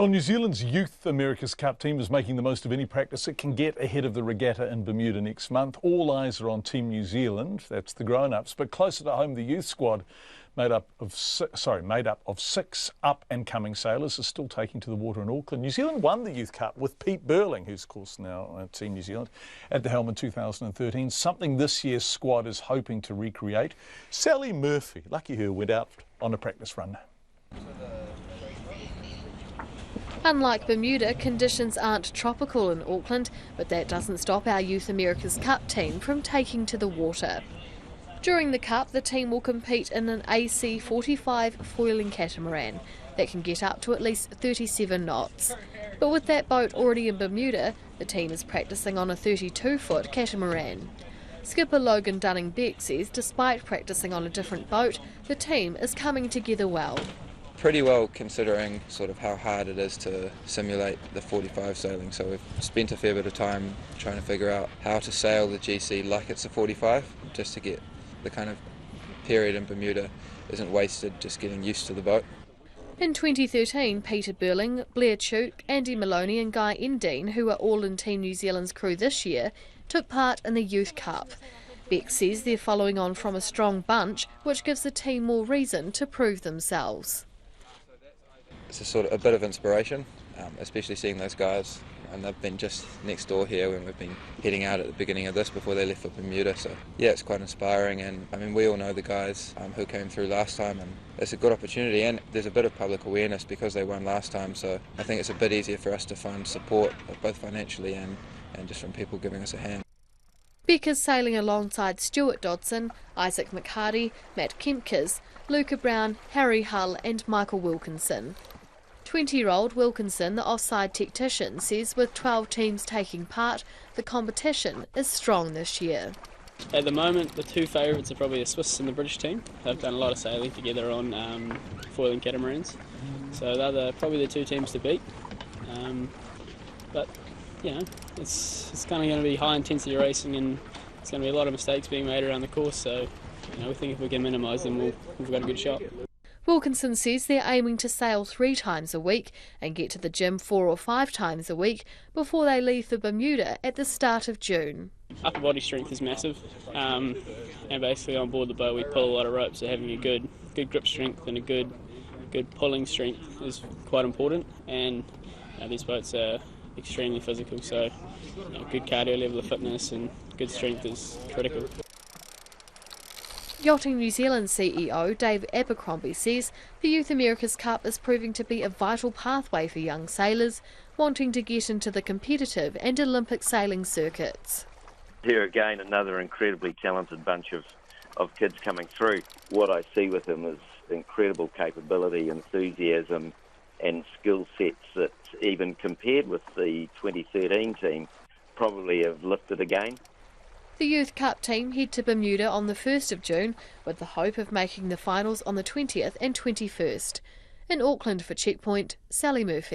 Well, New Zealand's Youth America's Cup team is making the most of any practice it can get ahead of the regatta in Bermuda next month. All eyes are on Team New Zealand, that's the grown-ups, but closer to home, the youth squad, made up of six up-and-coming sailors, is still taking to the water in Auckland. New Zealand won the Youth Cup with Pete Burling, who's of course now at Team New Zealand, at the helm in 2013, something this year's squad is hoping to recreate. Sally Murphy, lucky her, went out on a practice run. Unlike Bermuda, conditions aren't tropical in Auckland, but that doesn't stop our Youth America's Cup team from taking to the water. During the Cup, the team will compete in an AC-45 foiling catamaran that can get up to at least 37 knots. But with that boat already in Bermuda, the team is practising on a 32-foot catamaran. Skipper Logan Dunning-Beck says despite practising on a different boat, the team is coming together well. Pretty well, considering sort of how hard it is to simulate the 45 sailing, so we've spent a fair bit of time trying to figure out how to sail the GC like it's a 45, just to get the kind of period in Bermuda isn't wasted just getting used to the boat. In 2013, Peter Burling, Blair Tuke, Andy Maloney and Guy Endine, who are all in Team New Zealand's crew this year, took part in the Youth Cup. Beck says they're following on from a strong bunch, which gives the team more reason to prove themselves. It's a sort of a bit of inspiration, especially seeing those guys, and they've been just next door here when we've been heading out at the beginning of this before they left for Bermuda, so yeah, it's quite inspiring. And I mean, we all know the guys who came through last time, and it's a good opportunity, and there's a bit of public awareness because they won last time, so I think it's a bit easier for us to find support, both financially and just from people giving us a hand. Beck is sailing alongside Stuart Dodson, Isaac McHardy, Matt Kempkes, Luca Brown, Harry Hull and Michael Wilkinson. 20-year-old Wilkinson, the offside tactician, says with 12 teams taking part, the competition is strong this year. At the moment, the two favourites are probably the Swiss and the British team. They've done a lot of sailing together on foiling catamarans, so they're probably the two teams to beat. But you know, it's kind of going to be high intensity racing, and there's going to be a lot of mistakes being made around the course. So you know, we think if we can minimise them, we've got a good shot. Wilkinson says they're aiming to sail 3 times a week and get to the gym 4 or 5 times a week before they leave for Bermuda at the start of June. Upper body strength is massive, and basically on board the boat we pull a lot of ropes, so having a good grip strength and a good pulling strength is quite important. And these boats are extremely physical, so good cardio level of fitness and good strength is critical. Yachting New Zealand CEO Dave Abercrombie says the Youth America's Cup is proving to be a vital pathway for young sailors wanting to get into the competitive and Olympic sailing circuits. Here again, another incredibly talented bunch of kids coming through. What I see with them is incredible capability, enthusiasm and skill sets that, even compared with the 2013 team, probably have lifted again. The Youth Cup team head to Bermuda on the 1st of June with the hope of making the finals on the 20th and 21st. In Auckland for Checkpoint, Sally Murphy.